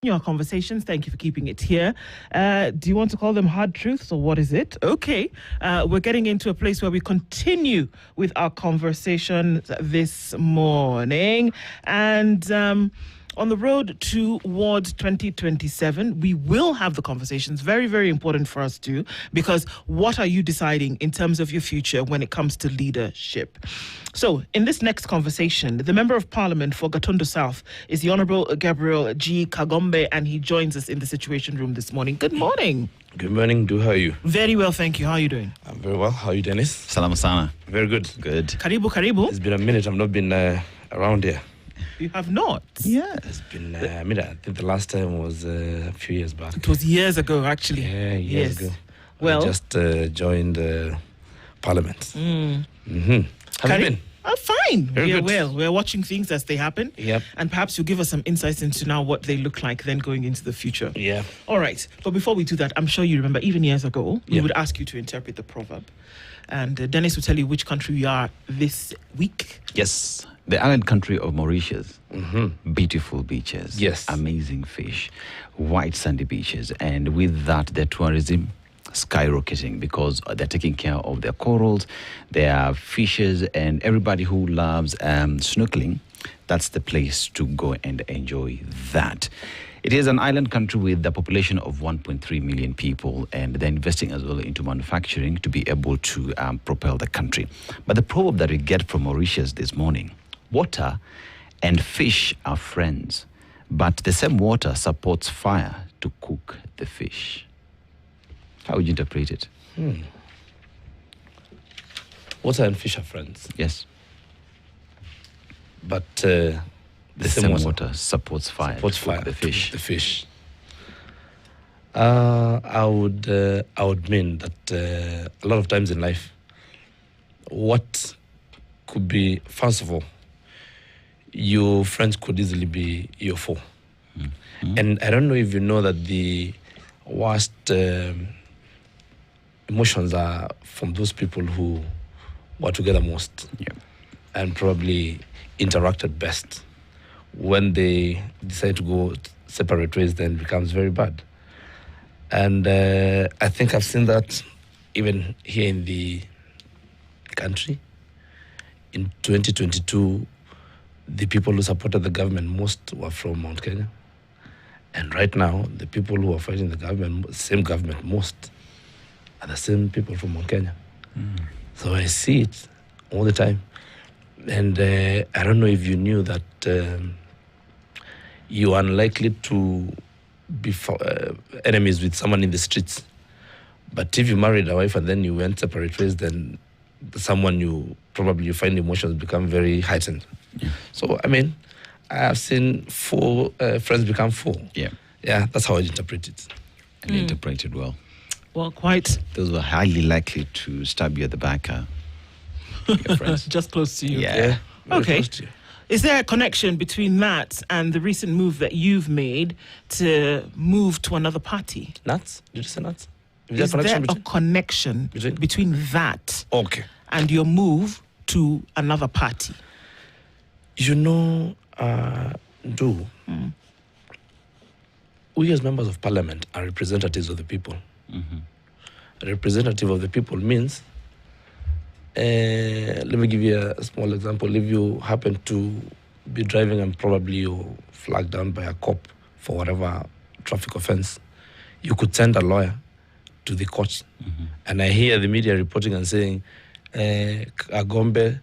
Your conversations. Thank you for keeping it here. Do you want to call them hard truths or what is it? Okay. We're getting into a place where we continue with our conversation this morning. And on the road towards 2027, we will have the conversations. Very, very important for us too, because what are you deciding in terms of your future when it comes to leadership? So in this next conversation, the Member of Parliament for Gatundu South is the Honourable Gabriel G. Kagombe, and he joins us in the Situation Room this morning. Good morning. Good morning, how are you? Very well, thank you. How are you doing? I'm very well. How are you, Dennis? Salama sana. Very good. Good. Karibu, karibu. It's been a minute. I've not been around here. You have not? Yeah. It's been, I think the last time was a few years back. It was years ago, actually. Yeah, years ago. Well, I just joined Parliament. Mm-hmm. Have you been? I'm fine. Very good. Well. We're watching things as they happen. Yep. And perhaps you'll give us some insights into now what they look like then going into the future. Yeah. All right. But before we do that, I'm sure you remember even years ago, we Yeah. would ask you to interpret the proverb. And Dennis will tell you which country we are this week. Yes. The island country of Mauritius. Mm-hmm. Beautiful beaches. Yes. Amazing fish. White sandy beaches. And with that, the tourism skyrocketing because they're taking care of their corals, their fishes, and everybody who loves snorkeling, that's the place to go and enjoy that. It is an island country with a population of 1.3 million people, and they're investing as well into manufacturing to be able to propel the country. But the proverb that we get from Mauritius this morning, water and fish are friends, but the same water supports fire to cook the fish. How would you interpret it? Water and fish are friends. Yes. But the same water supports fire to cook the fish. The fish. I would mean that a lot of times in life, what could be, first of all, your friends could easily be your foe. Mm-hmm. And I don't know if you know that the worst emotions are from those people who were together most, and probably interacted best. When they decide to go separate ways, then it becomes very bad. And I think I've seen that even here in the country. In 2022, the people who supported the government most were from Mount Kenya. And right now, the people who are fighting the government, same government most, are the same people from Mount Kenya. So I see it all the time. And I don't know if you knew that you are unlikely to be enemies with someone in the streets. But if you married a wife and then you went separate ways, then someone you find emotions become very heightened. Yeah. So, I mean, I have seen four friends become four. Yeah. Yeah, that's how I interpret it. And they interpreted well. Well, quite. Those were highly likely to stab you at the back. Your friends. Just close to you. Yeah. Okay. Is there a connection between that and the recent move that you've made to move to another party? Nuts? Did you say nuts? Is there a connection between that and your move to another party? You know, we as members of parliament are representatives of the people. Mm-hmm. A representative of the people means, let me give you a small example. If you happen to be driving and probably you're flagged down by a cop for whatever traffic offense, you could send a lawyer to the court. Mm-hmm. And I hear the media reporting and saying, Kagombe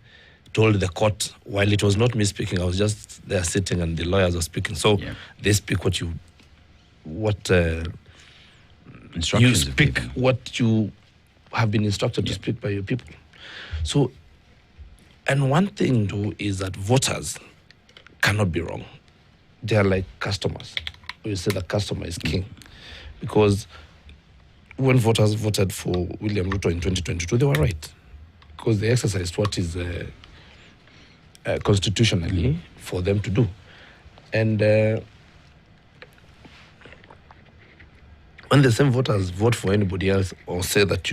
told the court, while it was not me speaking, I was just there sitting and the lawyers were speaking. So they speak you speak what you have been instructed to speak by your people. So, and one thing though is that voters cannot be wrong. They are like customers. We say the customer is king. Because when voters voted for William Ruto in 2022, they were right. Because they exercised what is constitutionally for them to do. And when the same voters vote for anybody else or say that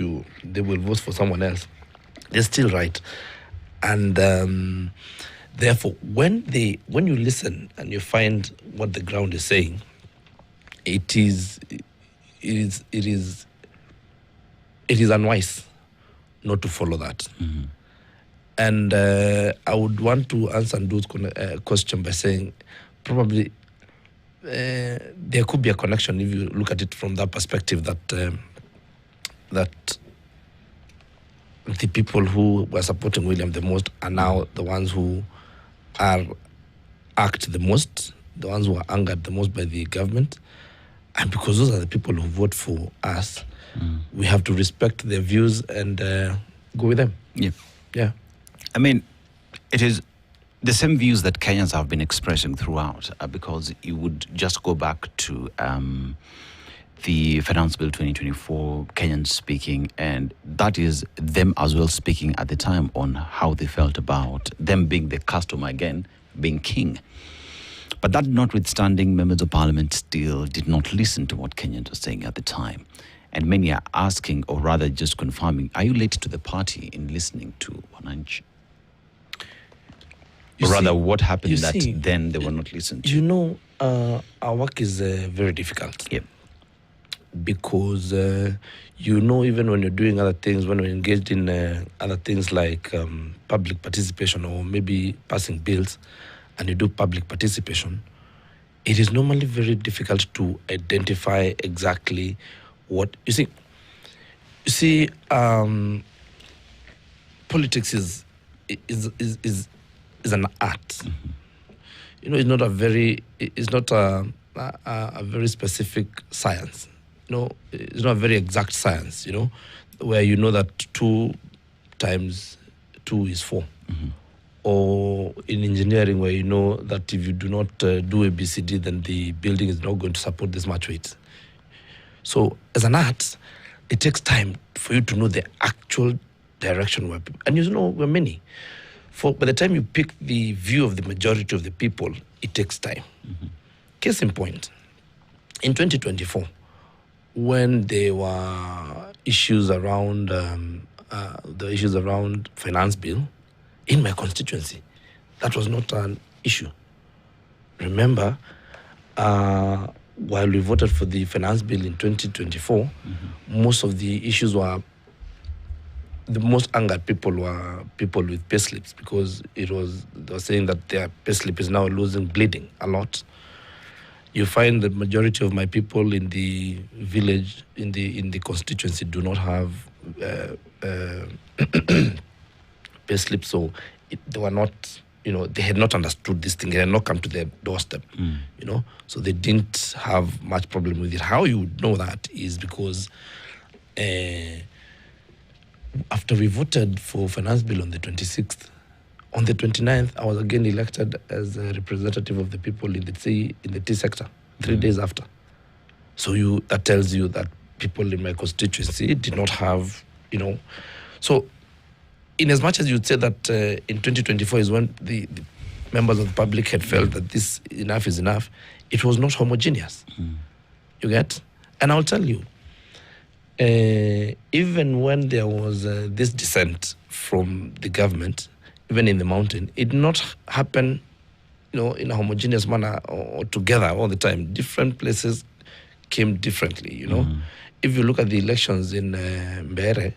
they will vote for someone else, they're still right. And therefore, when you listen and you find what the ground is saying, it is unwise not to follow that. And I would want to answer Ndu's question by saying probably there could be a connection if you look at it from that perspective, that that the people who were supporting William the most are now the ones who act the most, the ones who are angered the most by the government. And because those are the people who vote for us, we have to respect their views and go with them. Yeah. I mean, it is the same views that Kenyans have been expressing throughout, because you would just go back to the Finance Bill 2024, Kenyans speaking, and that is them as well speaking at the time on how they felt about them being the customer again, being king. But that notwithstanding, members of parliament still did not listen to what Kenyans were saying at the time. And many are asking, or rather just confirming, are you late to the party in listening to Wananchi? Or rather, what happened then they were not listened to? You know, our work is very difficult. Yep. Because, even when you're doing other things, when you're engaged in other things like public participation or maybe passing bills, and you do public participation, it is normally very difficult to identify exactly what you see. Politics is an art. It's not a very specific science. It's not a very exact science. Where you know that 2 times 2 is 4. Or in engineering, where you know that if you do not do ABCD, then the building is not going to support this much weight. So as an art, it takes time for you to know the actual direction where people, and we're many. By the time you pick the view of the majority of the people, it takes time. Case in point, in 2024, when there were issues around finance bill, in my constituency, that was not an issue. Remember, while we voted for the finance bill in 2024, most of the issues were, the most angered people were people with pay slips, because they were saying that their pay slip is now bleeding a lot. You find the majority of my people in the village, in the constituency, do not have pay slips, so they were not, they had not understood this thing. It had not come to their doorstep, so they didn't have much problem with it. How you would know that is because after we voted for finance bill on the 26th, on the 29th, I was again elected as a representative of the people in the T sector, 3 days after. So that tells you that people in my constituency did not have, so in as much as you'd say that in 2024 is when the members of the public had felt that this enough is enough, it was not homogeneous. You get? And I'll tell you, even when there was this dissent from the government, even in the mountain, it did not happen, in a homogeneous manner or together all the time. Different places came differently, If you look at the elections in Mbeere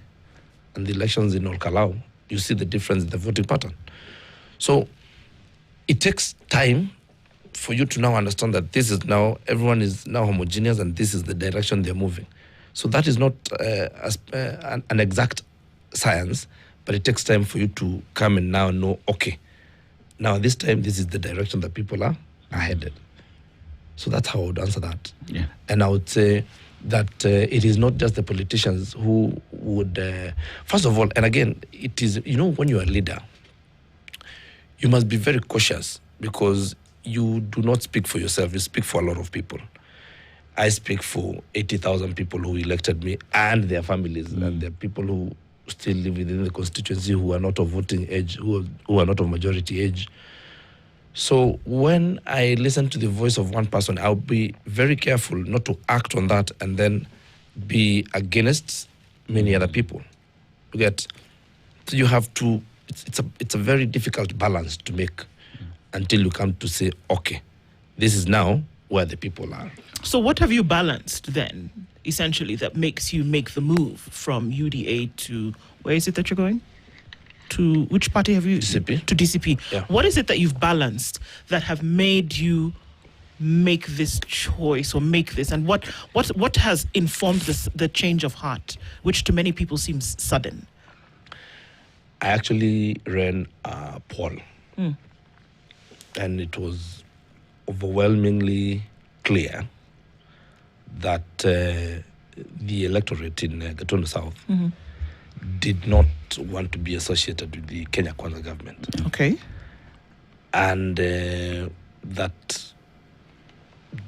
and the elections in Olkalau, you see the difference in the voting pattern. So it takes time for you to now understand that everyone is now homogeneous and this is the direction they're moving. So that is not an exact science, but it takes time for you to come and now know, okay, now this time this is the direction that people are headed. So that's how I would answer that. Yeah. And I would say that it is not just the politicians who would, first of all, and again, it is, when you're a leader, you must be very cautious, because you do not speak for yourself, you speak for a lot of people. I speak for 80,000 people who elected me and their families, and there are people who still live within the constituency who are not of voting age, who are not of majority age. So when I listen to the voice of one person, I'll be very careful not to act on that and then be against many other people. You get? So you have to, it's a very difficult balance to make until you come to say, okay, this is now where the people are. So what have you balanced then, essentially, that makes you make the move from UDA to, where is it that you're going? To which party have you? DCP. To DCP. Yeah. What is it that you've balanced that have made you make this choice or make this? And what has informed the change of heart, which to many people seems sudden? I actually ran a poll. And it was overwhelmingly clear that the electorate in Gatundu South did not want to be associated with the Kenya Kwanza government. Okay. And that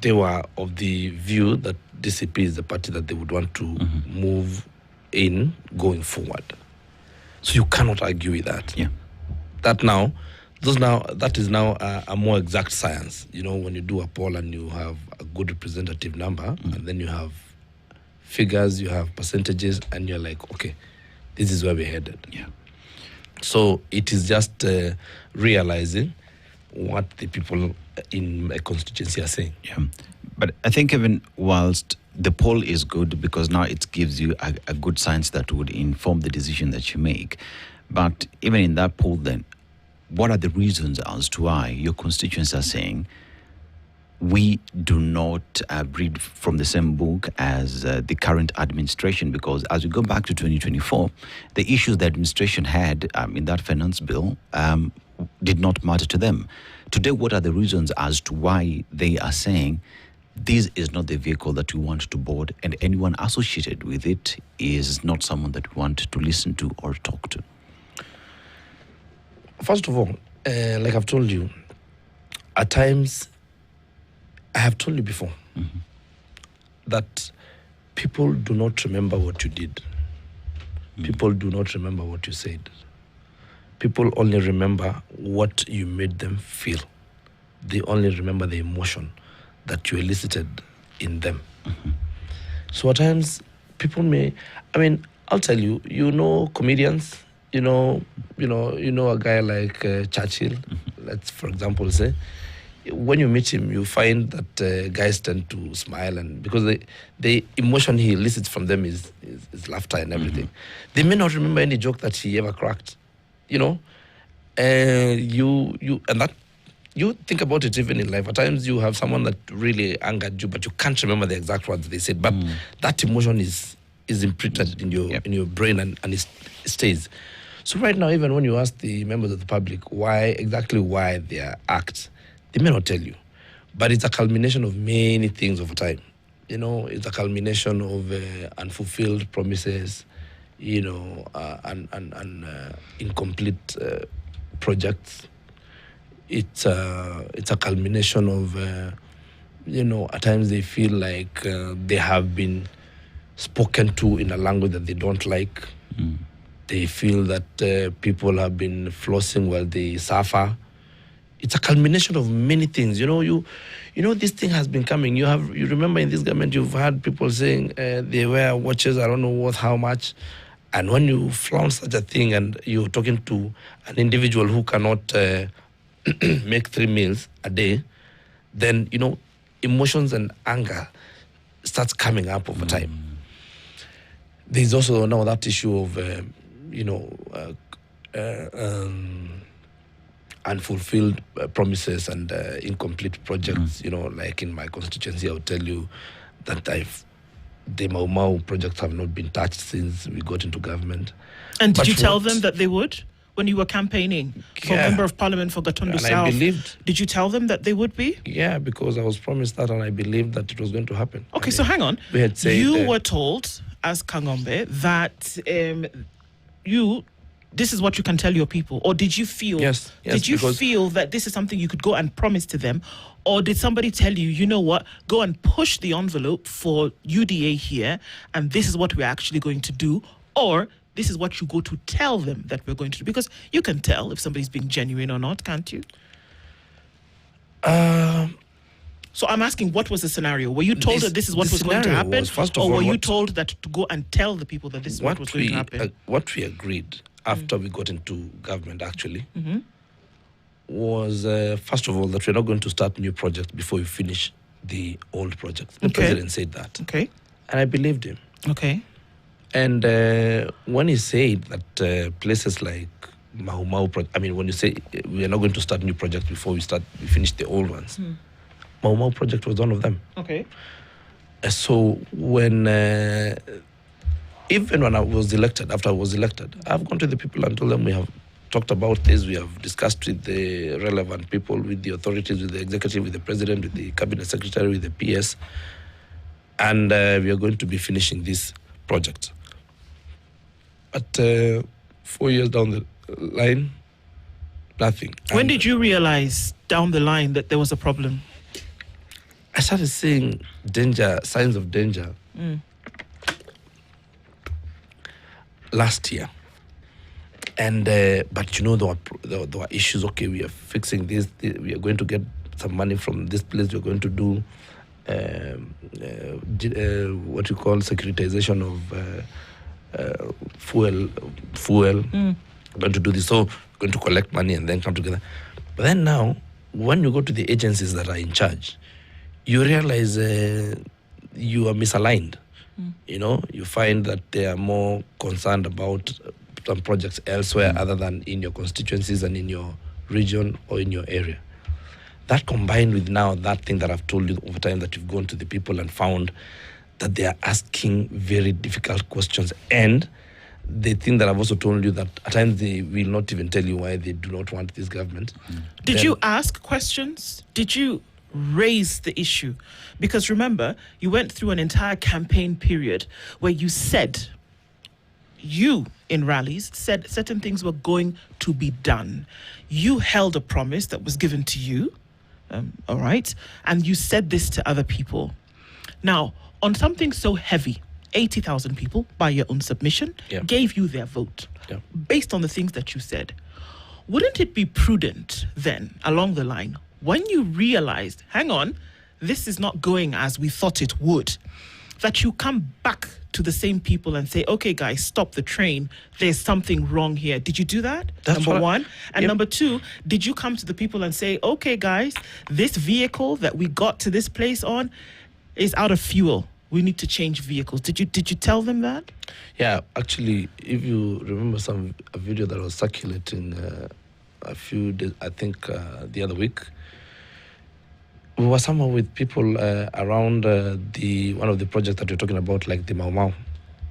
they were of the view that DCP is the party that they would want to move in going forward. So you cannot argue with that. Yeah. That is now a more exact science. You know, when you do a poll and you have a good representative number, and then you have figures, you have percentages, and you're like, okay, this is where we're headed. Yeah. So it is just realizing what the people in my constituency are saying. Yeah. But I think even whilst the poll is good because now it gives you a good science that would inform the decision that you make. But even in that poll then, what are the reasons as to why your constituents are saying we do not read from the same book as the current administration? Because as we go back to 2024, the issues the administration had in that finance bill did not matter to them. Today, what are the reasons as to why they are saying this is not the vehicle that we want to board, and anyone associated with it is not someone that we want to listen to or talk to? First of all, like I've told you, at times, I have told you before that people do not remember what you did. People do not remember what you said. People only remember what you made them feel. They only remember the emotion that you elicited in them. So at times, people I'll tell you, comedians, you know a guy like Churchill, let's for example say, when you meet him, you find that guys tend to smile, and because the emotion he elicits from them is laughter and everything. They may not remember any joke that he ever cracked, and you think about it even in life. At times you have someone that really angered you, but you can't remember the exact words they said. But that emotion is imprinted in your brain and it stays. So right now, even when you ask the members of the public why they act, they may not tell you. But it's a culmination of many things over time. It's a culmination of unfulfilled promises, and incomplete projects. It's a culmination of, at times they feel like they have been spoken to in a language that they don't like. They feel that people have been flossing while they suffer. It's a culmination of many things. This thing has been coming. You remember in this government, you've had people saying they wear watches, I don't know worth how much. And when you flaunt such a thing and you're talking to an individual who cannot make 3 meals a day, then, emotions and anger starts coming up over time. There's also now that issue of, unfulfilled promises and incomplete projects. Like in my constituency, I'll tell you that the Mau Mau projects have not been touched since we got into government. And did you tell them that they would? When you were campaigning for Member of Parliament for Gatundu South, I believed. Did you tell them that they would be? Yeah, because I was promised that and I believed that it was going to happen. Okay, so hang on. We had said, you were told, as Kagombe, that this is what you can tell your people, or did you feel? Yes. Did you feel that this is something you could go and promise to them, or did somebody tell you, you know what, go and push the envelope for UDA here, and this is what we're actually going to do, or this is what you go to tell them that we're going to do? Because you can tell if somebody's being genuine or not, can't you? So I'm asking, what was the scenario? Were you told that this is what was going to happen? Or were you told that to go and tell the people that this is what was going to happen? What we agreed after we got into government, actually, was, first of all, that we're not going to start new projects before we finish the old projects. The Okay. president said that. Okay. And I believed him. Okay. And when he said that places like Mau Mau, when you say we are not going to start new projects before we finish the old ones, Mau Mau project was one of them. Okay. So when, even when after I was elected, I've gone to the people and told them we have talked about this, we have discussed with the relevant people, with the authorities, with the executive, with the president, with the cabinet secretary, with the PS, and we are going to be finishing this project. But 4 years down the line, nothing. When did you realize down the line that there was a problem? I started seeing signs of danger last year. And but there were issues. Okay, we are fixing this. We are going to get some money from this place. We are going to do what you call securitization of fuel. We're going to do this. So we're going to collect money and then come together. But then now, when you go to the agencies that are in charge, you realize you are misaligned. You find that they are more concerned about some projects elsewhere other than in your constituencies and in your region or in your area. That combined with now that thing that I've told you over time, that you've gone to the people and found that they are asking very difficult questions, and the thing that I've also told you, that at times they will not even tell you why they do not want this government. Did you ask questions? Did you raise the issue? Because remember, you went through an entire campaign period where you said, in rallies, said certain things were going to be done. You held a promise that was given to you, all right? And you said this to other people. Now, on something so heavy, 80,000 people, by your own submission, gave you their vote based on the things that you said. Wouldn't it be prudent then, along the line, when you realized, hang on, this is not going as we thought it would, that you come back to the same people and say, okay, guys, stop the train. There's something wrong here. Did you do that? That's number one. And number two, did you come to the people and say, okay, guys, this vehicle that we got to this place on is out of fuel. We need to change vehicles. Did you tell them that? Yeah, actually, if you remember a video that was circulating a few days, I think the other week, we were somewhere with people around one of the projects that you're talking about, like the Mau Mau.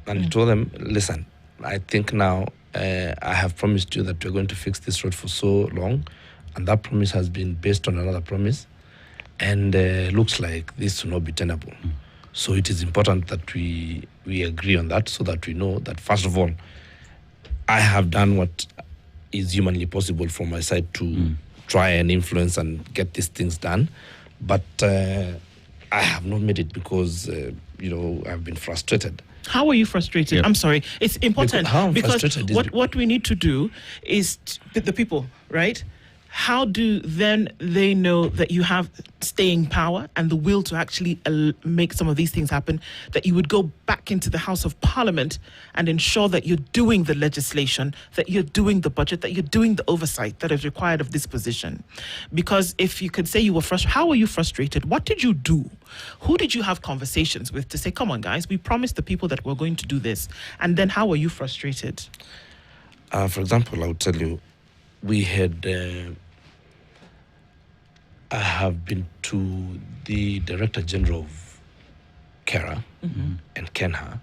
And we told them, listen, I think now I have promised you that we're going to fix this road for so long. And that promise has been based on another promise. And looks like this will not be tenable. So it is important that we agree on that, so that we know that, first of all, I have done what is humanly possible from my side to try and influence and get these things done. But I have not made it because, I've been frustrated. How are you frustrated? Yep. I'm sorry. It's important because what we need to do is the people, right? How do then they know that you have staying power and the will to actually make some of these things happen, that you would go back into the House of Parliament and ensure that you're doing the legislation, that you're doing the budget, that you're doing the oversight that is required of this position? Because if you could say you were frustrated, how were you frustrated? What did you do? Who did you have conversations with to say, come on, guys, we promised the people that we're going to do this? And then how were you frustrated? For example, I would tell you, we had... I have been to the Director General of Kera and Kenha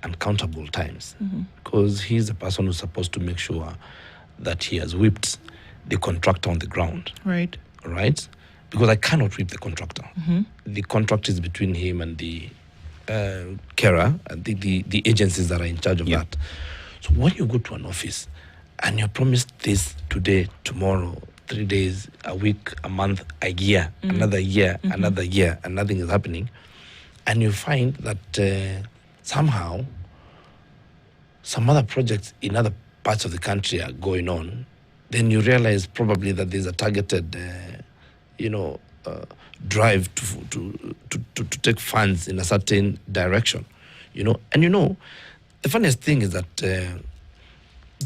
uncountable times, because he's the person who's supposed to make sure that he has whipped the contractor on the ground. Right. Right? Because I cannot whip the contractor. The contract is between him and the Kera, the agencies that are in charge of that. So when you go to an office and you're promised this today, tomorrow, 3 days, a week, a month, a year, another year, another year, and nothing is happening, and you find that somehow some other projects in other parts of the country are going on, then you realize probably that there's a targeted, drive to take funds in a certain direction, And the funniest thing is that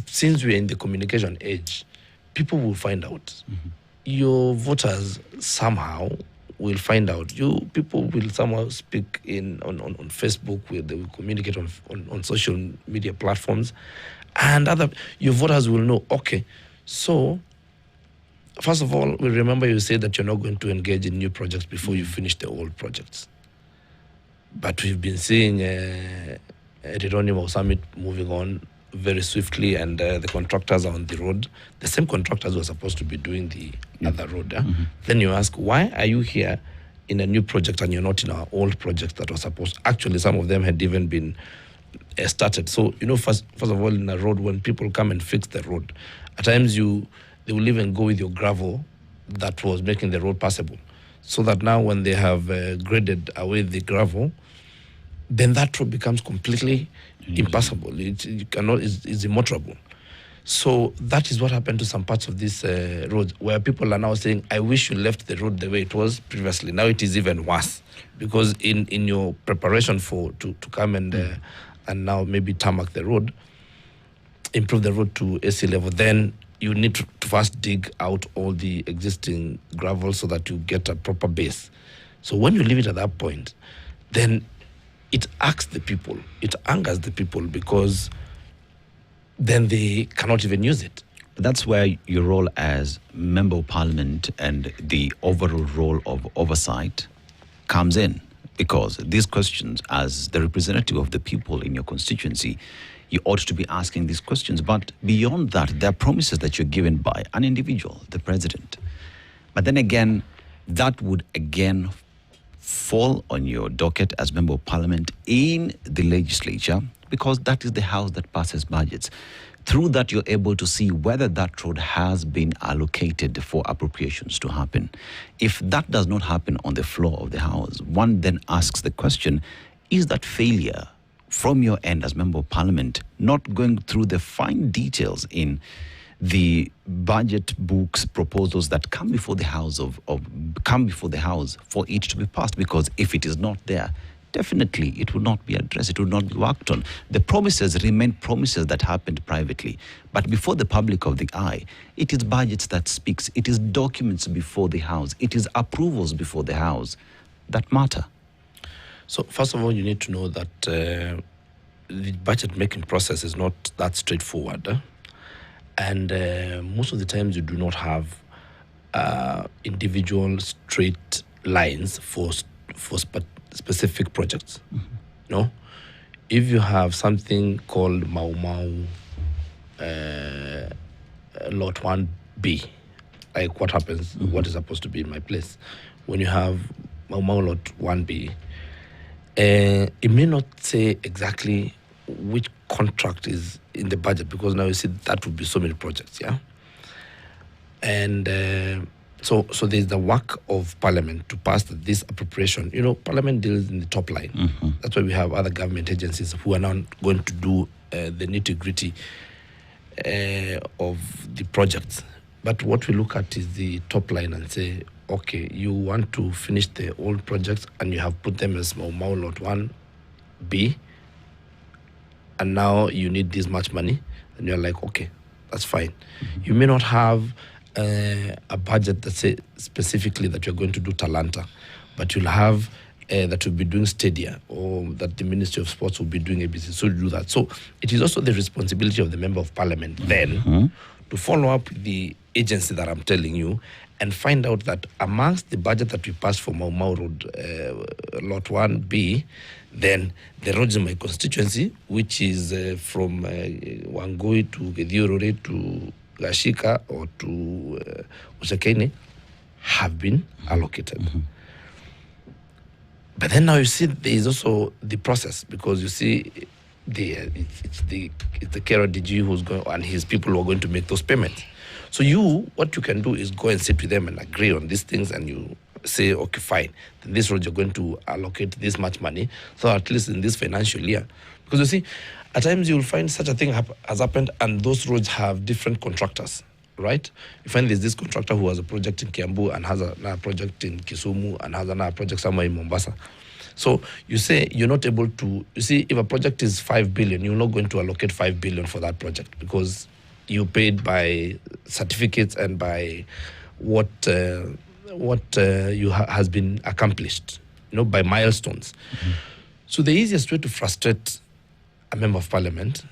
since we're in the communication age, people will find out. Your voters somehow will find out. You people will somehow speak on Facebook, they will communicate on social media platforms, and your voters will know, okay, so first of all, we remember you said that you're not going to engage in new projects before you finish the old projects. But we've been seeing Geronimo Summit moving on very swiftly, and the contractors are on the road. The same contractors were supposed to be doing the other road. Then you ask, why are you here in a new project and you're not in our old project that was supposed? Actually, some of them had even been started. So, first of all, in a road, when people come and fix the road, at times they will even go with your gravel that was making the road passable. So that now when they have graded away the gravel, then that road becomes completely impassable. It's immotorable. So that is what happened to some parts of this road, where people are now saying, I wish you left the road the way it was previously. Now it is even worse, because in your preparation to come and now maybe tarmac the road, improve the road to AC level, then you need to first dig out all the existing gravel so that you get a proper base. So when you leave it at that point, then it angers the people, because then they cannot even use it. That's where your role as Member of Parliament and the overall role of oversight comes in, because these questions, as the representative of the people in your constituency, you ought to be asking these questions. But beyond that, there are promises that you're given by an individual, the president. But then again, that would again fall on your docket as Member of Parliament in the legislature, because that is the house that passes budgets. Through that, you're able to see whether that road has been allocated for appropriations to happen. If that does not happen on the floor of the house, one then asks the question, is that failure from your end as Member of Parliament not going through the fine details in the budget books proposals that come before the house for it to be passed? Because if it is not there, definitely it will not be addressed, it will not be worked on. The promises remain promises that happened privately, but before the public of the eye, it is budgets that speaks, it is documents before the house, it is approvals before the house that matter. So first of all, you need to know that the budget making process is not that straightforward. And most of the times you do not have individual straight lines for specific projects. No? If you have something called Mau Mau Lot 1B, like what happens, what is supposed to be in my place, when you have Mau Mau Lot 1B, it may not say exactly which contract is in the budget, because now you see that would be so many projects, yeah? And so there's the work of Parliament to pass this appropriation. Parliament deals in the top line. That's why we have other government agencies who are now going to do the nitty-gritty of the projects. But what we look at is the top line and say, okay, you want to finish the old projects and you have put them as Mau Mau Lot 1B, and now you need this much money, and you're like, okay, that's fine. You may not have a budget that says specifically that you're going to do Talanta, but you'll have that will be doing Stadia, or that the Ministry of Sports will be doing ABC, so you do that. So it is also the responsibility of the Member of Parliament then to follow up with the agency that I'm telling you and find out that amongst the budget that we passed for Mau Mau Road Lot 1B, then the roads in my constituency, which is from Wangui to Gediorore to Gashika or to Usekene, have been allocated. But then now you see there is also the process, because you see it's the KRDG who's going, and his people who are going to make those payments. So what you can do is go and sit with them and agree on these things, and you say, okay, fine, then this road you're going to allocate this much money, so at least in this financial year. Because you see, at times you'll find such a thing has happened, and those roads have different contractors, right? You find there's this contractor who has a project in Kiambu and has another project in Kisumu and has another project somewhere in Mombasa. So you say you're not able to, you see, if a project is 5 billion, you're not going to allocate 5 billion for that project, because you paid by certificates and by what has been accomplished, by milestones. So the easiest way to frustrate a member of parliament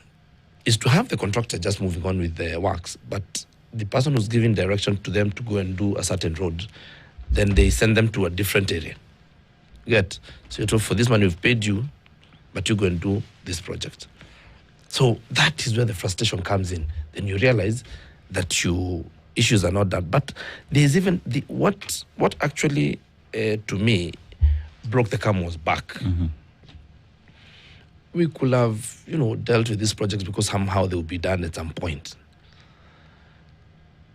is to have the contractor just moving on with the works, but the person who's giving direction to them to go and do a certain road, then they send them to a different area. So for this one we've paid you, but you go and do this project. So that is where the frustration comes in. Then you realize that your issues are not that. But there's even what actually to me broke the camel's back. We could have, dealt with these projects because somehow they will be done at some point.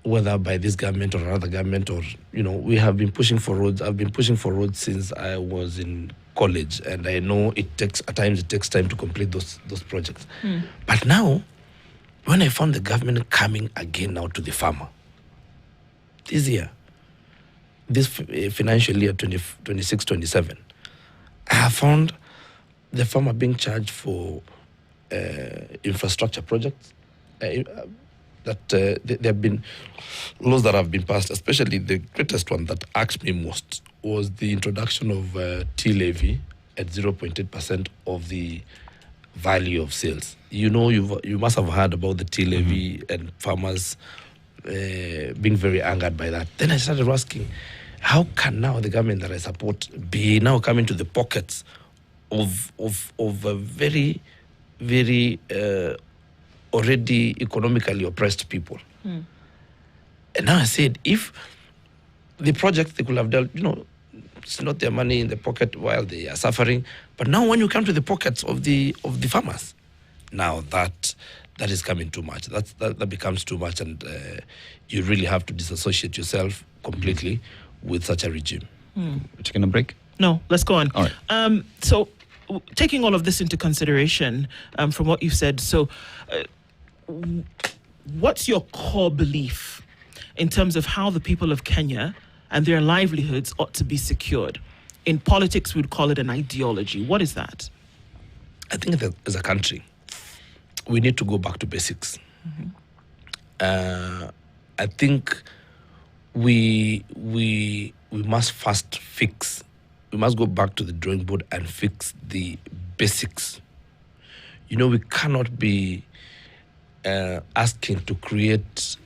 Whether by this government or another government, or, we have been pushing for roads. I've been pushing for roads since I was in college, and I know at times it takes time to complete those projects. But now, when I found the government coming again now to the farmer, this year, this financial year 26-27, I have found the farmer being charged for infrastructure projects. That there have been laws that have been passed, especially the greatest one that irked me most was the introduction of tea levy at 0.8% of the value of sales. You must have heard about the tea levy and farmers being very angered by that. Then I started asking, how can now the government that I support be now coming to the pockets of a very, very already economically oppressed people? And now I said, if the project they could have dealt, it's not their money in the pocket while they are suffering, but now when you come to the pockets of the farmers, now that is coming too much. That becomes too much, and you really have to disassociate yourself completely with such a regime. We're taking a break? No, let's go on. All right. So, taking all of this into consideration, from what you've said, so what's your core belief in terms of how the people of Kenya and their livelihoods ought to be secured? In politics, we'd call it an ideology. What is that? I think that as a country, we need to go back to basics. I think we must first fix. We must go back to the drawing board and fix the basics. We cannot be asking to create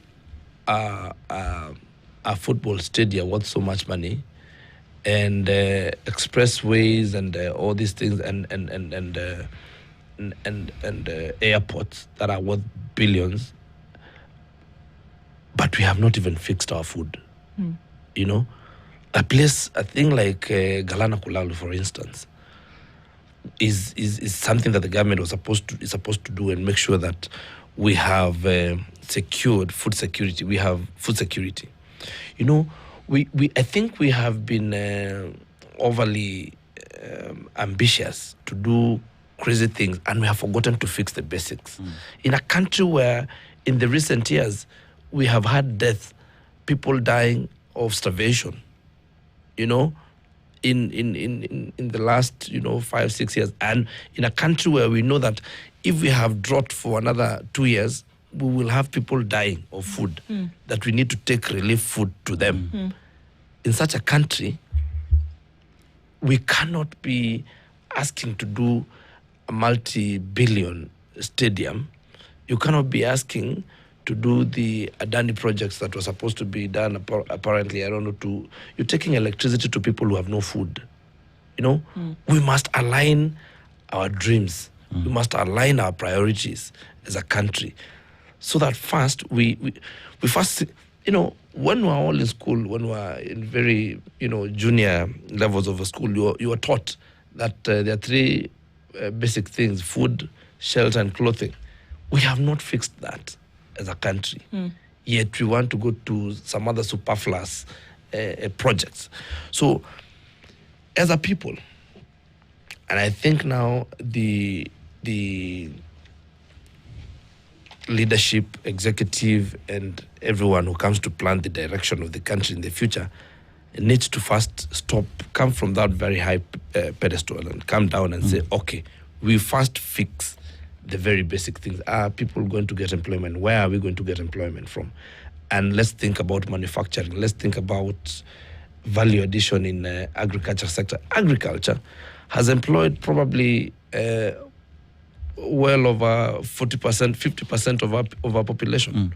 a football stadium worth so much money, and expressways and all these things, and airports that are worth billions, but we have not even fixed our food. A thing like Galana Kulalu, for instance, is something that the government is supposed to do and make sure that we have secured food security. We have food security. I think we have been overly ambitious to do crazy things, and we have forgotten to fix the basics. In a country where in the recent years we have had death, people dying of starvation, in the last 5-6 years, and in a country where we know that if we have drought for another 2 years, we will have people dying of food, that we need to take relief food to them. In such a country, we cannot be asking to do a multi-billion stadium. You cannot be asking to do the Adani projects that were supposed to be done, apparently, you're taking electricity to people who have no food. We must align our dreams. We must align our priorities as a country, so that first, we first, when we are all in school, when we are in very, junior levels of a school, you are taught that there are three basic things: food, shelter, and clothing. We have not fixed that as a country. Yet we want to go to some other superfluous projects. So, as a people, and I think now the leadership, executive, and everyone who comes to plan the direction of the country in the future needs to first come from that very high pedestal and come down and say, okay, we first fix the very basic things. Are people going to get employment? Where are we going to get employment from? And let's think about manufacturing. Let's think about value addition in agriculture sector. Agriculture has employed probably well over 40%, 50% of our population.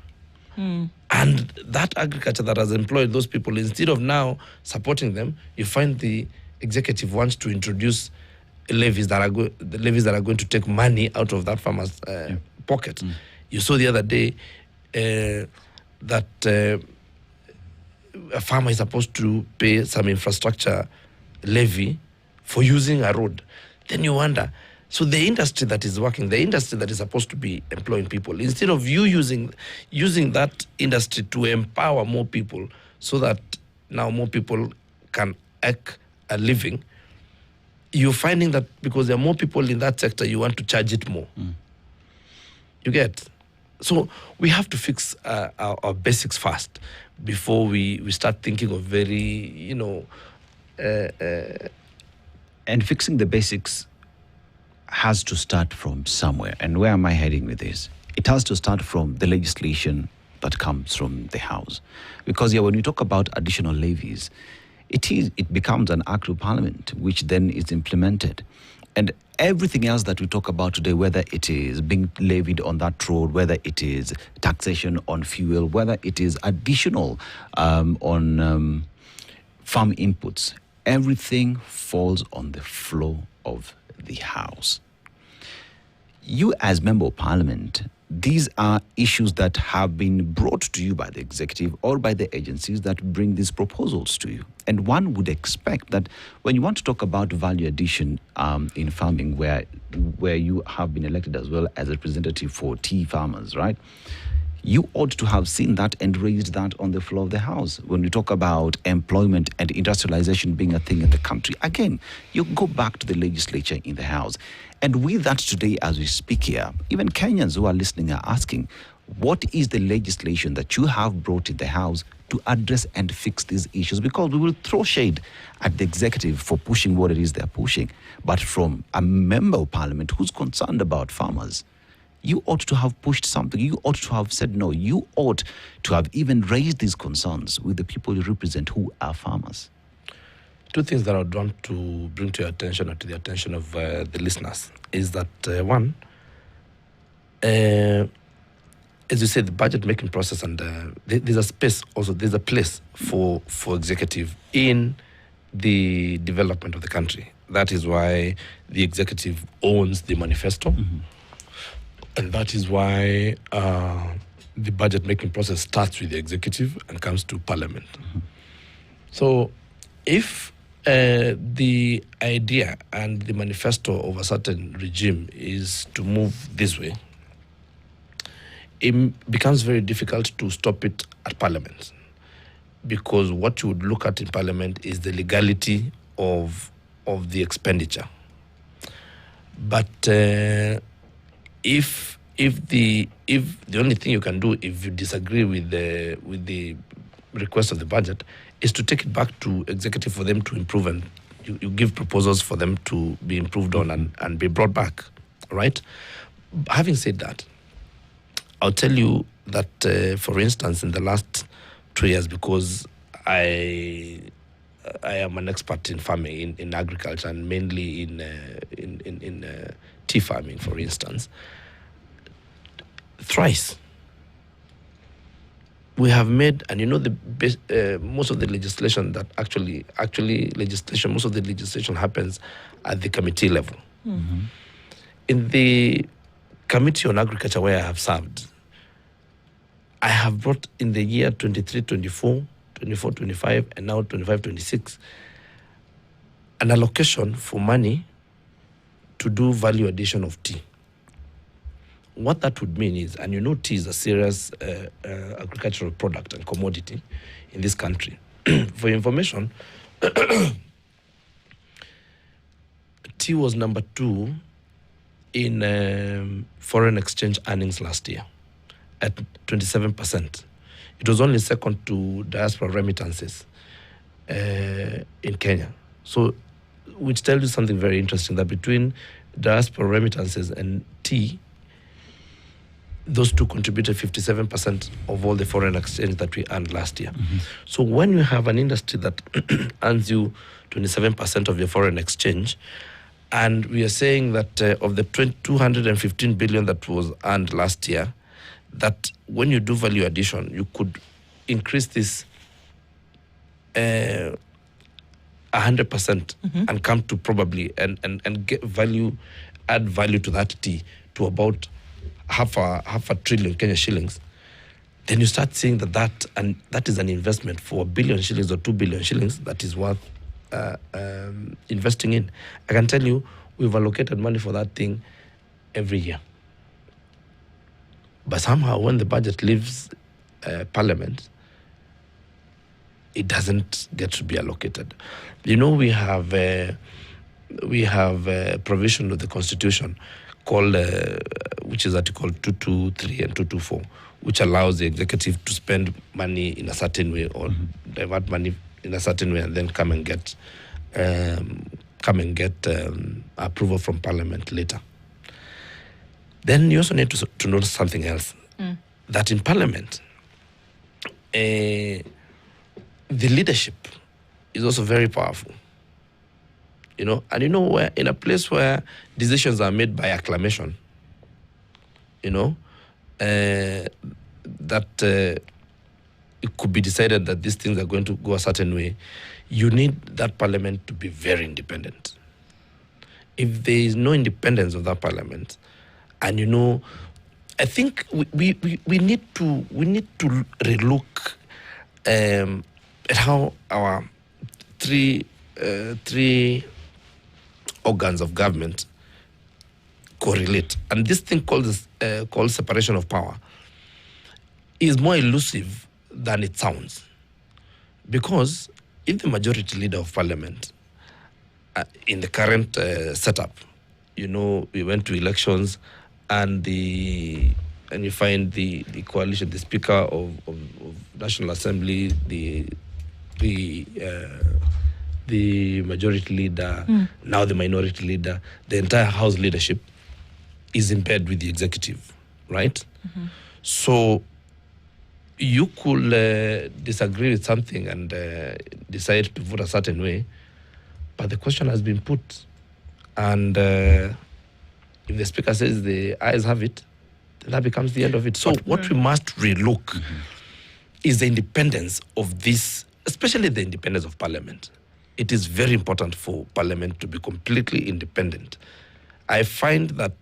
And that agriculture that has employed those people, instead of now supporting them, you find the executive wants to introduce levies that are going to take money out of that farmer's pocket. You saw the other day that a farmer is supposed to pay some infrastructure levy for using a road. Then you wonder, so the industry that is working, the industry that is supposed to be employing people, instead of you using that industry to empower more people so that now more people can make a living, you're finding that because there are more people in that sector, you want to charge it more. You get? So we have to fix our basics first before we start thinking of very, And fixing the basics has to start from somewhere. And where am I heading with this? It has to start from the legislation that comes from the House. Because when you talk about additional levies, it becomes an act of parliament, which then is implemented. And everything else that we talk about today, whether it is being levied on that road, whether it is taxation on fuel, whether it is additional on farm inputs, everything falls on the floor of the House. You as Member of Parliament, these are issues that have been brought to you by the executive or by the agencies that bring these proposals to you. And one would expect that when you want to talk about value addition in farming, where you have been elected as well as a representative for tea farmers, right? You ought to have seen that and raised that on the floor of the House. When we talk about employment and industrialization being a thing in the country, again, you go back to the legislature in the House. And with that today, as we speak here, even Kenyans who are listening are asking, what is the legislation that you have brought in the House to address and fix these issues? Because we will throw shade at the executive for pushing what it is they're pushing. But from a member of Parliament who's concerned about farmers, you ought to have pushed something. You ought to have said no. You ought to have even raised these concerns with the people you represent who are farmers. Two things that I would want to bring to your attention or to the attention of the listeners is that, one, as you said, the budget making process, and there's a space also, there's a place for executive in the development of the country. That is why the executive owns the manifesto. And that is why the budget making process starts with the executive and comes to Parliament. So if the idea and the manifesto of a certain regime is to move this way, it becomes very difficult to stop it at Parliament, because what you would look at in Parliament is the legality of the expenditure. But if the only thing you can do if you disagree with the request of the budget is to take it back to executive for them to improve, and you give proposals for them to be improved on and be brought back, right? Having said that, I'll tell you that, for instance, in the last 2 years, because I am an expert in farming, in agriculture, and mainly in tea farming, for instance, thrice we have made, and most of the legislation that actually legislation, most of the legislation happens at the committee level. In the Committee on Agriculture where I have served, I have brought in the year 23-24, 24-25, and now 25-26, an allocation for money to do value addition of tea. What that would mean is, and tea is a serious agricultural product and commodity in this country. For information, tea was number 2 in foreign exchange earnings last year at 27%. It was only second to diaspora remittances in Kenya. So, which tells you something very interesting, that between diaspora remittances and tea, those two contributed 57% of all the foreign exchange that we earned last year. So when you have an industry that earns you 27% of your foreign exchange, and we are saying that of the 215 billion that was earned last year, that when you do value addition, you could increase this 100% and come to probably and get value, add value to that tea to about half a trillion Kenya shillings. Then you start seeing that is an investment for 1 billion shillings or 2 billion shillings that is worth investing in. I can tell you, we've allocated money for that thing every year. But somehow when the budget leaves Parliament, it doesn't get to be allocated. You know, we have a provision of the Constitution called, which is Article 223 and 224, which allows the executive to spend money in a certain way or divert money in a certain way and then come and get approval from Parliament later. Then you also need to notice something else, that in Parliament, the leadership is also very powerful. You know, and you know, where in a place where decisions are made by acclamation, you know, that it could be decided that these things are going to go a certain way, you need that Parliament to be very independent. If there is no independence of that Parliament, and you know, I think we need to relook at how our three organs of government correlate, and this thing called separation of power is more elusive than it sounds, because if the majority leader of Parliament in the current setup, you know, we went to elections, and you find the coalition, the Speaker of National Assembly, the majority leader, now the minority leader, the entire House leadership is in bed with the executive, right? So you could disagree with something and decide to vote a certain way, but the question has been put, and if the Speaker says the ayes have it, then that becomes the end of it. So what we must relook is the independence of this, especially the independence of Parliament. It is very important for Parliament to be completely independent. I find that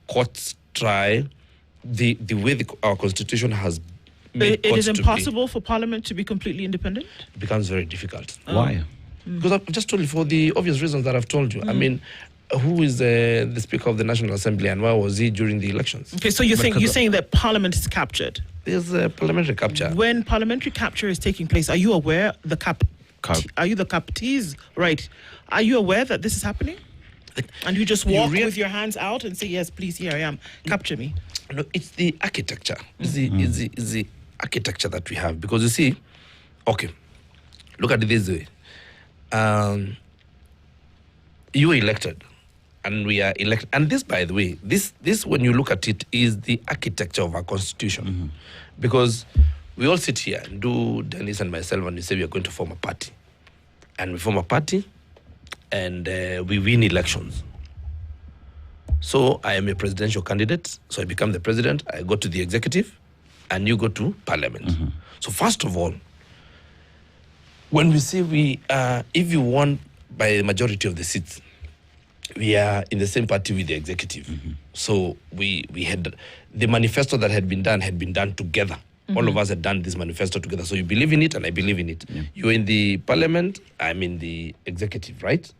courts try, the way our Constitution has made it courts is impossible for Parliament to be completely independent? It becomes very difficult. Why? Because I've just told you, for the obvious reasons that I've told you. I mean, who is the Speaker of the National Assembly, and where was he during the elections? Okay, so you're saying that Parliament is captured. There's a parliamentary capture. When parliamentary capture is taking place, are you aware are you the captees? Right. Are you aware that this is happening? And you just walk with your hands out and say, yes, please, here I am. Capture me. No, it's the architecture. It's the architecture that we have. Because you see, okay, look at it this way. You were elected, and we are elected. And this, by the way, this when you look at it, is the architecture of our Constitution. Because we all sit here, and Dennis and myself, and we say we are going to form a party. And we form a party, and we win elections. So I am a presidential candidate, so I become the president, I go to the executive, and you go to Parliament. So first of all, when we say if you won by the majority of the seats, we are in the same party with the executive. So we had the manifesto that had been done together. All of us had done this manifesto together. So you believe in it, and I believe in it. You're in the Parliament, I'm in the executive, right?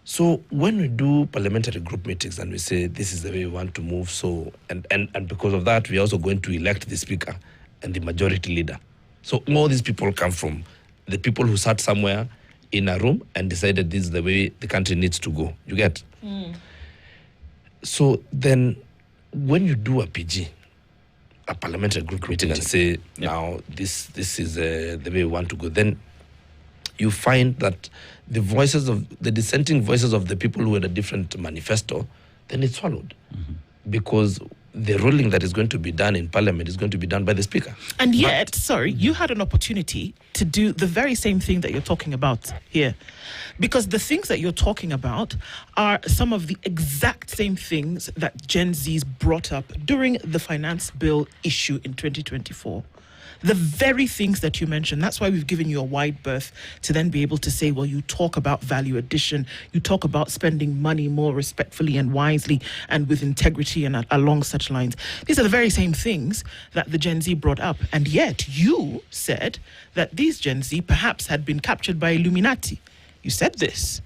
So when we do parliamentary group meetings and we say this is the way we want to move, so and because of that, we are also going to elect the Speaker and the majority leader. So all these people come from the people who sat somewhere in a room and decided this is the way the country needs to go. You get? So then when you do a PG, a parliamentary group meeting, and say, now this is the way we want to go, then you find that the dissenting voices of the people who had a different manifesto, then it's swallowed. Because the ruling that is going to be done in Parliament is going to be done by the Speaker. And yet, you had an opportunity to do the very same thing that you're talking about here. Because the things that you're talking about are some of the exact same things that Gen Zs brought up during the finance bill issue in 2024. The very things that you mentioned. That's why we've given you a wide berth to then be able to say, well, you talk about value addition, you talk about spending money more respectfully and wisely and with integrity and along such lines. These are the very same things that the Gen Z brought up. And yet you said that these Gen Z perhaps had been captured by Illuminati. You said this.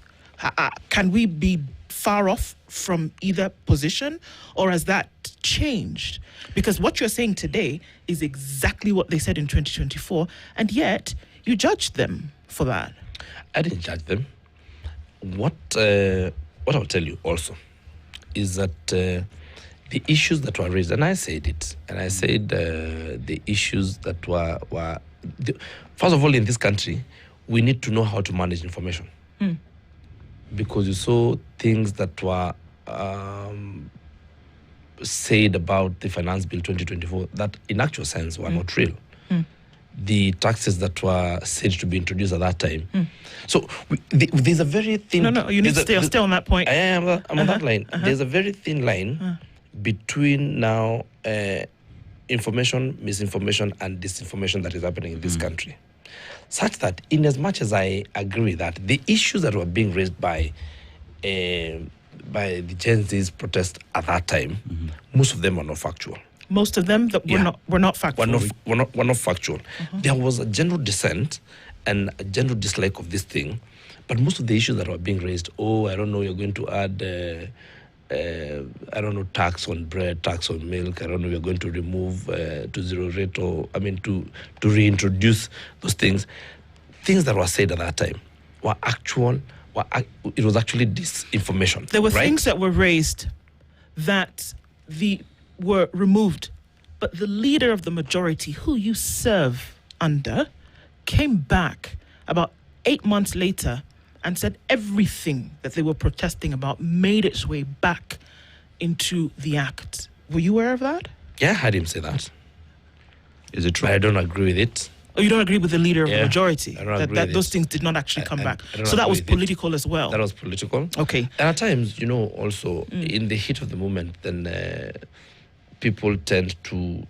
Can we be far off from either position, or has that changed? Because what you're saying today is exactly what they said in 2024, and yet you judged them for that. I didn't judge them. What I'll tell you also is that the issues that were raised, and I said it, and I said the issues that were first of all, in this country, we need to know how to manage information. Because you saw things that were said about the Finance Bill 2024 that in actual sense were not real. The taxes that were said to be introduced at that time. So there's a very thin... No, you need to stay on that point. I'm on that line. There's a very thin line between now information, misinformation, and disinformation that is happening in this country. Such that, in as much as I agree that the issues that were being raised by the Gen Z's protest at that time, most of them were not factual. Most of them that were not factual. Were not factual. There was a general dissent and a general dislike of this thing, but most of the issues that were being raised, I don't know, you're going to add I don't know, tax on bread, tax on milk. I don't know, we're going to remove to zero rate, or to reintroduce those things. Things that were said at that time were actual. It was actually disinformation. There were things that were raised that were removed, but the leader of the majority, who you serve under, came back about 8 months later and said everything that they were protesting about made its way back into the act. Were you aware of that? Yeah, I heard him say that. Is it true? But I don't agree with it. Oh, you don't agree with the leader of the majority? I don't agree with those it. things did not actually come back. So that was political as well. That was political. Okay. And at times, also in the heat of the moment, then people tend to,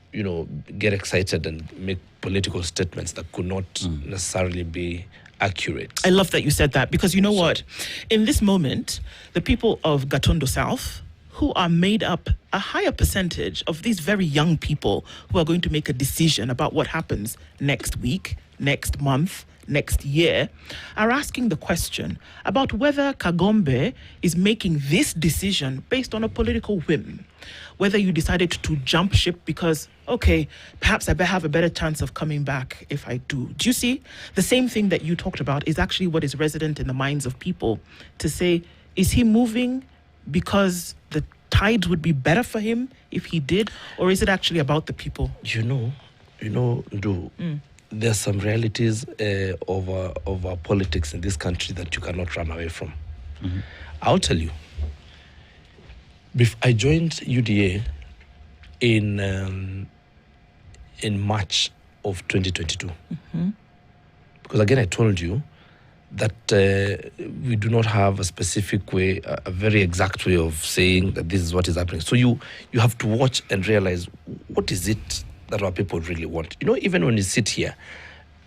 get excited and make political statements that could not necessarily be accurate. I love that you said that, because you know what? In this moment, the people of Gatondo South, who are made up a higher percentage of these very young people who are going to make a decision about what happens next week, next month, next year, are asking the question about whether Kagombe is making this decision based on a political whim. Whether you decided to jump ship because, perhaps I have a better chance of coming back if I do. Do you see? The same thing that you talked about is actually what is resident in the minds of people, to say, is he moving because the tides would be better for him if he did, or is it actually about the people? There's some realities of our politics in this country that you cannot run away from. I'll tell you. I joined UDA in March of 2022. Because again, I told you that we do not have a specific way, a very exact way of saying that this is what is happening. So you have to watch and realize, what is it that our people really want? Even when you sit here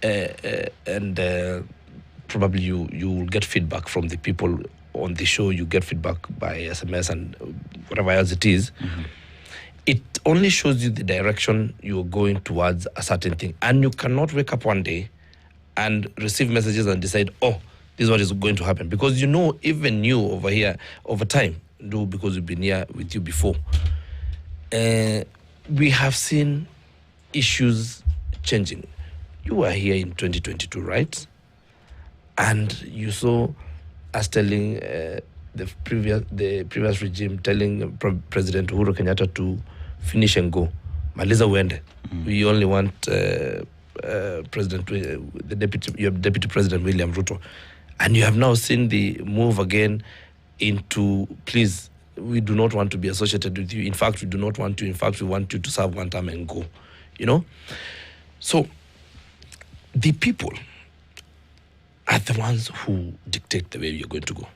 and probably you will get feedback from the people on the show, you get feedback by SMS and whatever else it is. It only shows you the direction you're going towards a certain thing. And you cannot wake up one day and receive messages and decide, this is what is going to happen. Because even you over here, over time, because we've been here with you before, we have seen issues changing. You were here in 2022, right? And you saw us telling the previous regime, telling President Uhuru Kenyatta to finish and go. Maliza uende. We only want your Deputy President William Ruto. And you have now seen the move again into, please, we do not want to be associated with you. In fact, we do not want to. In fact, we want you to serve one term and go. You know? So, the people are the ones who dictate the way you're going to go.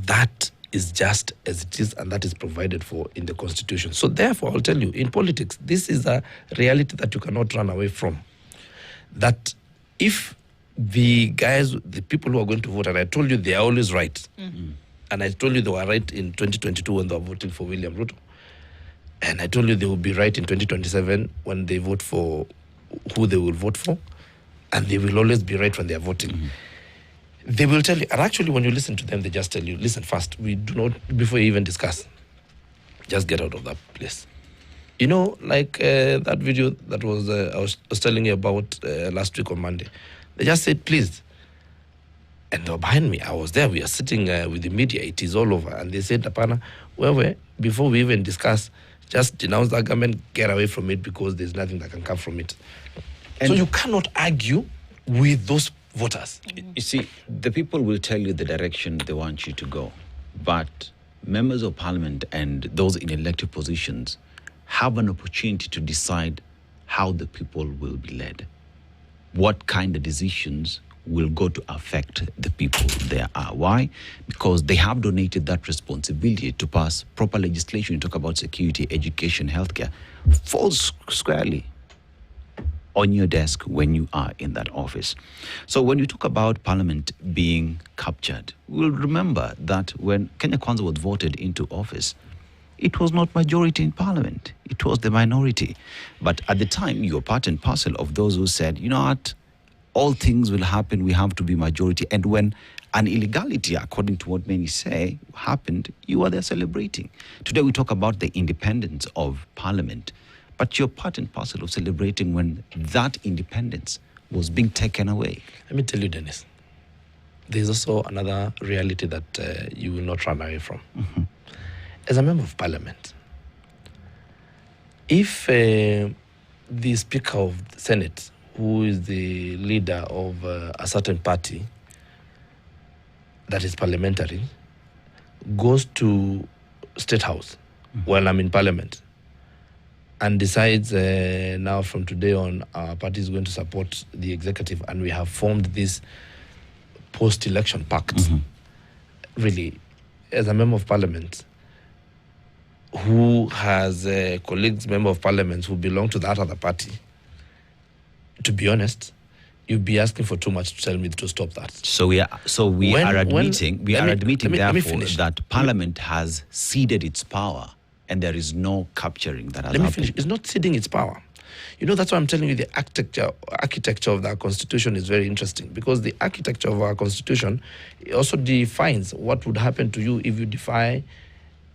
That is just as it is, and that is provided for in the Constitution. So therefore, I'll tell you, in politics, this is a reality that you cannot run away from. That if the people who are going to vote, and I told you they are always right, and I told you they were right in 2022 when they were voting for William Ruto, and I told you they will be right in 2027 when they vote for who they will vote for, and they will always be right when they are voting. They will tell you, and actually when you listen to them, they just tell you, listen first, we do not, before you even discuss, just get out of that place. You know, like that video that was I was telling you about last week on Monday. They just said, please. And they were behind me. I was there. We are sitting with the media. It is all over. And they said, Apana, before we even discuss, just denounce that government, get away from it because there's nothing that can come from it. And so you cannot argue with those voters. You see, the people will tell you the direction they want you to go. But members of parliament and those in elected positions have an opportunity to decide how the people will be led. What kind of decisions will go to affect the people there are. Why? Because they have donated that responsibility to pass proper legislation. You talk about security, education, healthcare, falls squarely on your desk when you are in that office. So when you talk about parliament being captured, we'll remember that when Kenya Kwanza was voted into office, it was not majority in parliament. It was the minority. But at the time, you were part and parcel of those who said, you know what, all things will happen, we have to be majority. And when an illegality, according to what many say, happened, you were there celebrating. Today we talk about the independence of parliament, but you're part and parcel of celebrating when that independence was being taken away. Let me tell you, Dennis, there's also another reality that you will not run away from. As a member of parliament, if the Speaker of the Senate, who is the leader of a certain party that is parliamentary, goes to State House while I'm in parliament and decides now from today on our party is going to support the executive and we have formed this post-election pact, really, as a member of parliament, who has colleagues, member of parliament who belong to that other party, to be honest, you'd be asking for too much to tell me to stop that. So we are admitting that Parliament has ceded its power and there is no capturing that has happened. Let me finish. It's not ceding its power. You know, that's why I'm telling you the architecture of our constitution is very interesting, because the architecture of our constitution also defines what would happen to you if you defy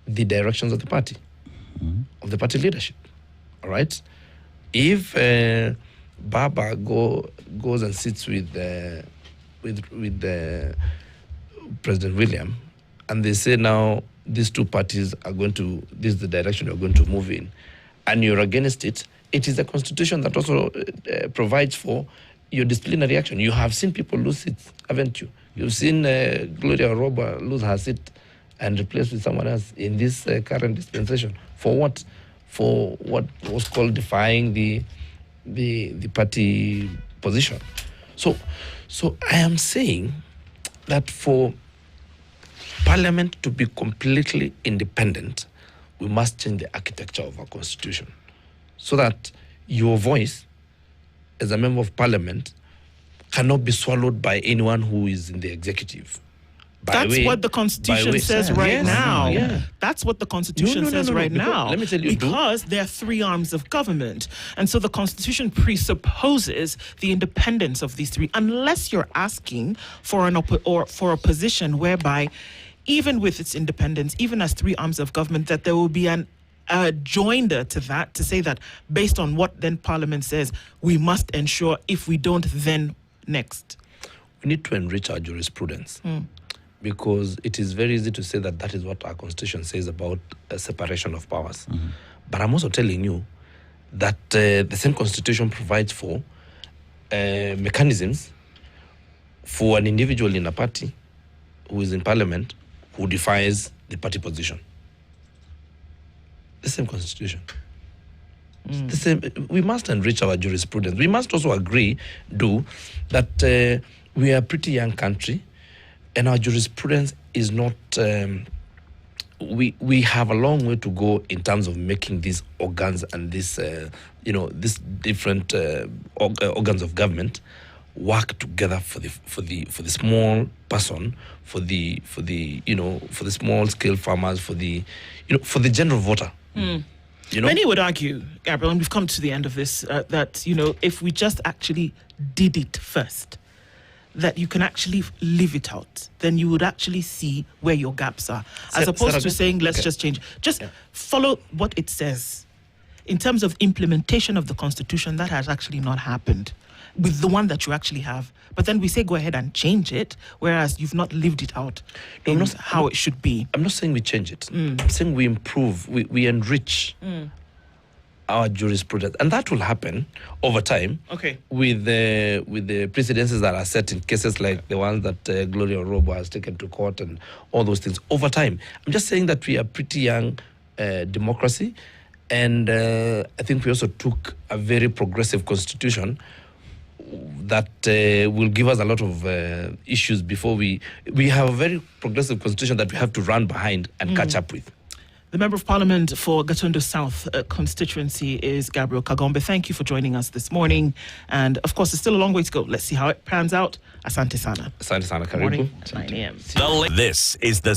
the directions of the party, of the party leadership. All right? If Baba goes and sits with President William, and they say now these two parties are going to, this is the direction you're going to move in, and you're against it, it is a constitution that also provides for your disciplinary action. You have seen people lose seats, haven't you? You've seen Gloria Roba lose her seat and replaced with someone else in this current dispensation. For what? For what was called defying the party position. So I am saying that for Parliament to be completely independent, we must change the architecture of our constitution so that your voice as a member of Parliament cannot be swallowed by anyone who is in the executive. That's what the Constitution says right now. Yeah. That's what the Constitution says right now. Let me tell you, because there are three arms of government. And so the Constitution presupposes the independence of these three, unless you're asking for a position whereby, even with its independence, even as three arms of government, that there will be an joinder to that, to say that based on what then Parliament says, we must ensure, if we don't, then next. We need to enrich our jurisprudence. Because it is very easy to say that that is what our constitution says about a separation of powers. But I'm also telling you that the same constitution provides for mechanisms for an individual in a party who is in parliament, who defies the party position. The same constitution. The same. We must enrich our jurisprudence. We must also agree, that we are a pretty young country, and our jurisprudence is not. We have a long way to go in terms of making these organs and these these different organs of government work together for the small person, for the small scale farmers, for the general voter. Many would argue, Gabriel, and we've come to the end of this, that if we just actually did it first, that you can actually live it out, then you would actually see where your gaps are, as opposed to saying let's just change. Follow what it says. In terms of implementation of the Constitution, that has actually not happened with the one that you actually have. But then we say go ahead and change it, whereas you've not lived it out how it should be. I'm not saying we change it. I'm saying we improve, we enrich our jurisprudence, and that will happen over time. Okay. With the precedences that are set in cases like the ones that Gloria Orobo has taken to court and all those things over time. I'm just saying that we are pretty young democracy, and I think we also took a very progressive constitution that will give us a lot of issues before we have a very progressive constitution that we have to run behind and catch up with. The Member of Parliament for Gatundu South constituency is Gabriel Kagombe. Thank you for joining us this morning. And of course, there's still a long way to go. Let's see how it pans out. Asante sana. Asante sana, karibu. Morning at 9 a.m. This is the